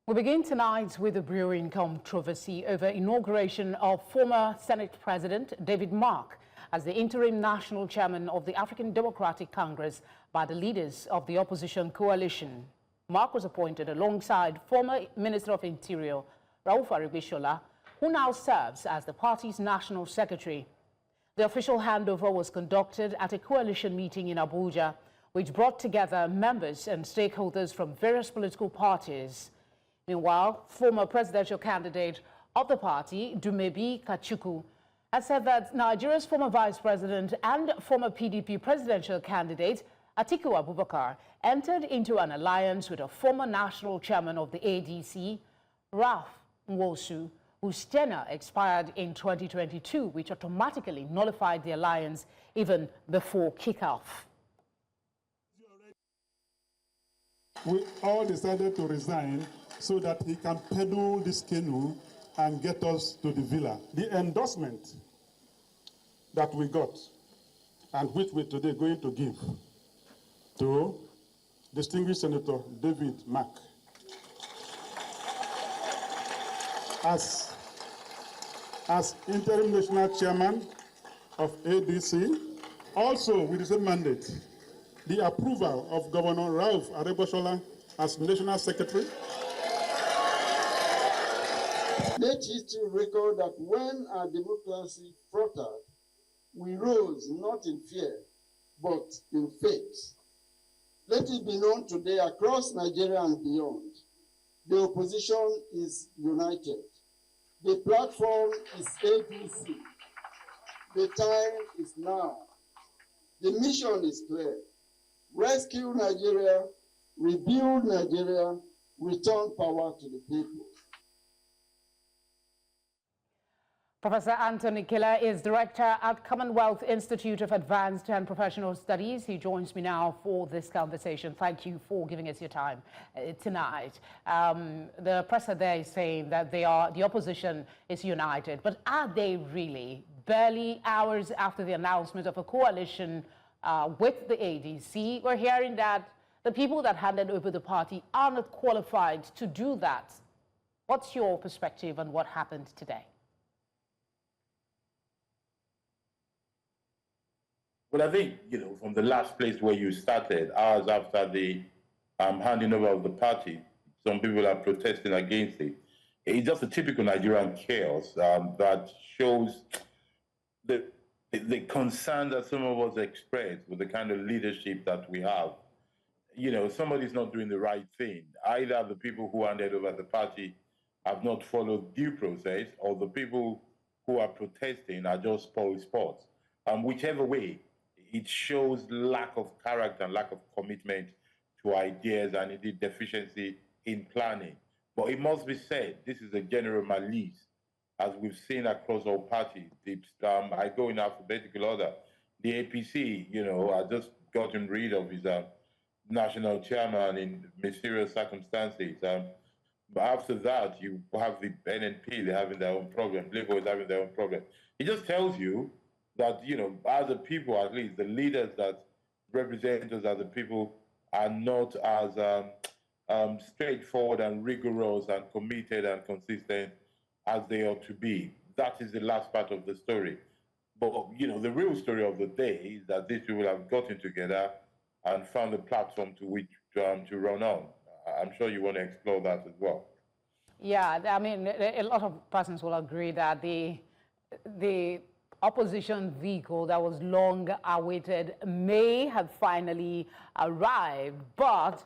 We begin tonight with a brewing controversy over inauguration of former Senate President David Mark as the interim national chairman of the African Democratic Congress by the leaders of the opposition coalition. Mark was appointed alongside former Minister of Interior Rauf Aregbesola, who now serves as the party's national secretary. The official handover was conducted at a coalition meeting in Abuja, which brought together members and stakeholders from various political parties. Meanwhile, former presidential candidate of the party, Dumebi Kachikwu, has said that Nigeria's former vice president and former PDP presidential candidate, Atiku Abubakar, entered into an alliance with a former national chairman of the ADC, Rauf Aregbesola, whose tenure expired in 2022, which automatically nullified the alliance even before kickoff. We all decided to resign so that he can pedal this canoe and get us to the villa. The endorsement that we got, and which we're today going to give to distinguished Senator David Mark as interim national chairman of ADC, also with the same mandate, the approval of Governor Rauf Aregbesola as national secretary. Let history record that when our democracy faltered, we rose not in fear, but in faith. Let it be known today across Nigeria and beyond, the opposition is united. The platform is ADC. The time is now. The mission is clear. Rescue Nigeria, rebuild Nigeria, return power to the people. Professor Anthony Kila is director at Commonwealth Institute of Advanced and Professional Studies. He joins me now for this conversation. Thank you for giving us your time tonight. The presser there is saying that the opposition is united, but are they really? Barely hours after the announcement of a coalition with the ADC, we're hearing that the people that handed over the party are not qualified to do that. What's your perspective on what happened today? Well, I think, from the last place where you started, hours after the handing over of the party, some people are protesting against it. It's just a typical Nigerian chaos that shows the concern that some of us express with the kind of leadership that we have. Somebody's not doing the right thing. Either the people who handed over the party have not followed due process, or the people who are protesting are just spoil sports. Whichever way, it shows lack of character and lack of commitment to ideas and indeed deficiency in planning. But it must be said, this is a general malaise, as we've seen across all parties. I go in alphabetical order. The APC, I just gotten rid of his national chairman in mysterious circumstances. But after that, you have the NNP, they're having their own problem. Labour is having their own problem. It just tells you that, as a people, at least, the leaders that represent us as a people are not as straightforward and rigorous and committed and consistent as they ought to be. That is the last part of the story. But, the real story of the day is that these people have gotten together and found a platform to which to run on. I'm sure you want to explore that as well. Yeah, I mean, a lot of persons will agree that the opposition vehicle that was long awaited may have finally arrived, but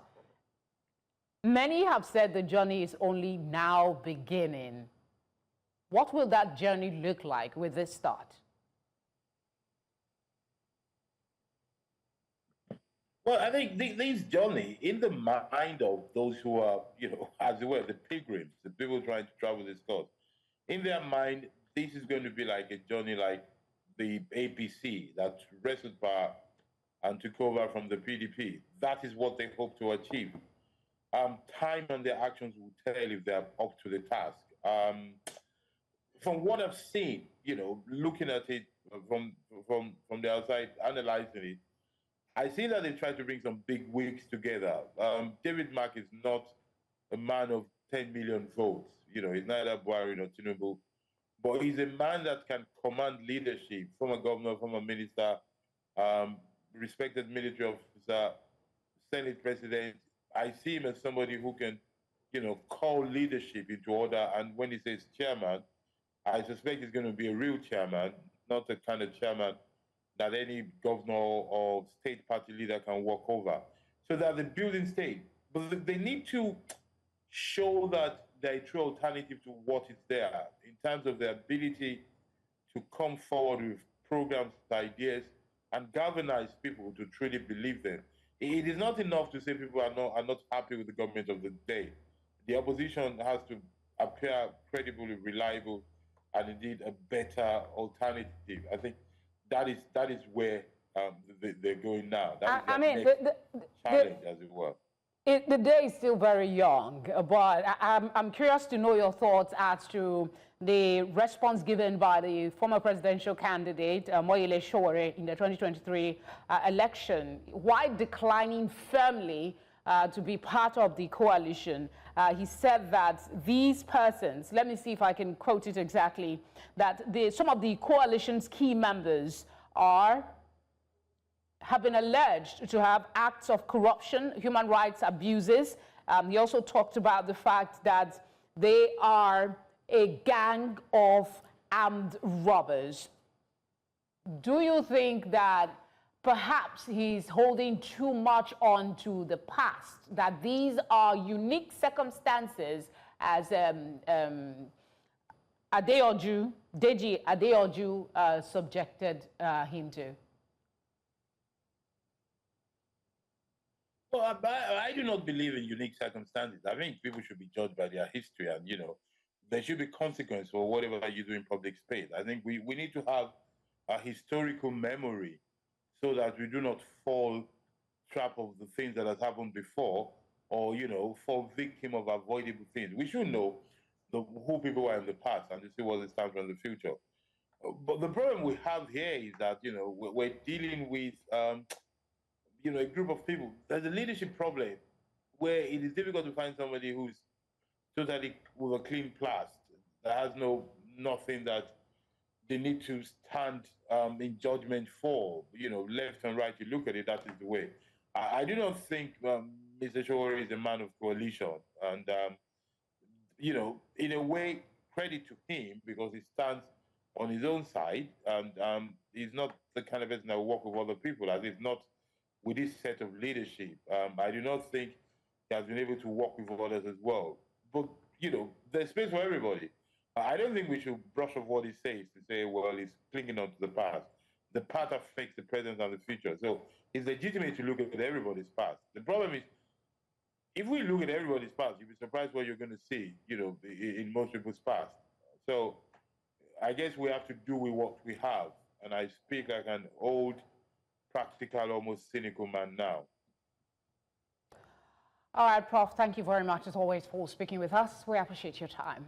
many have said the journey is only now beginning. What will that journey look like with this start? Well, I think this journey, in the mind of those who are, as it were, the pilgrims, the people trying to travel this course, in their mind, this is going to be like a journey like the APC that wrestled power and took over from the PDP. That is what they hope to achieve. Time and their actions will tell if they're up to the task. From what I've seen, looking at it from the outside, analyzing it, I see that they try to bring some big wigs together. David Mark is not a man of 10 million votes. You know, he's neither Buhari nor Tinubu, but he's a man that can command leadership, former governor, former minister, respected military officer, Senate president. I see him as somebody who can, you know, call leadership into order. And when he says chairman, I suspect he's going to be a real chairman, not the kind of chairman that any governor or state party leader can walk over. So they're the building state. But they need to show that they're a true alternative to what is there in terms of their ability to come forward with programs, ideas, and galvanize people to truly believe them. It is not enough to say people are not happy with the government of the day. The opposition has to appear credibly reliable and indeed a better alternative. I think that is where they're going now. That is the challenge, as it were. The day is still very young, but I'm curious to know your thoughts as to the response given by the former presidential candidate, Moyele Sowore, in the 2023 election. Why declining firmly to be part of the coalition? He said that these persons, let me see if I can quote it exactly, that some of the coalition's key members have been alleged to have acts of corruption, human rights abuses. He also talked about the fact that they are a gang of armed robbers. Do you think that perhaps he's holding too much on to the past, that these are unique circumstances as Deji Adeoju subjected him to? Well, I do not believe in unique circumstances. I think people should be judged by their history, and you know, there should be consequence for whatever you do in public space. I think we need to have a historical memory so that we do not fall trap of the things that has happened before, or you know, fall victim of avoidable things. We should know who people were in the past and to see what they stand for in the future. But the problem we have here is that you know we're dealing with you know, a group of people. There's a leadership problem where it is difficult to find somebody who's totally with a clean past, that has nothing that they need to stand in judgment for. You know, left and right, you look at it, that is the way. I do not think Mr. Sowore is a man of coalition. And, you know, in a way, credit to him because he stands on his own side and he's not the kind of person that will work with other people, as if not with this set of leadership. I do not think he has been able to work with others as well. But, you know, there's space for everybody. I don't think we should brush off what he says to say, well, he's clinging on to the past. The past affects the present and the future. So it's legitimate to look at everybody's past. The problem is, if we look at everybody's past, you'll be surprised what you're going to see, you know, in most people's past. So I guess we have to do with what we have. And I speak like an old, practical, almost cynical man now. All right, Prof, thank you very much, as always, for speaking with us. We appreciate your time.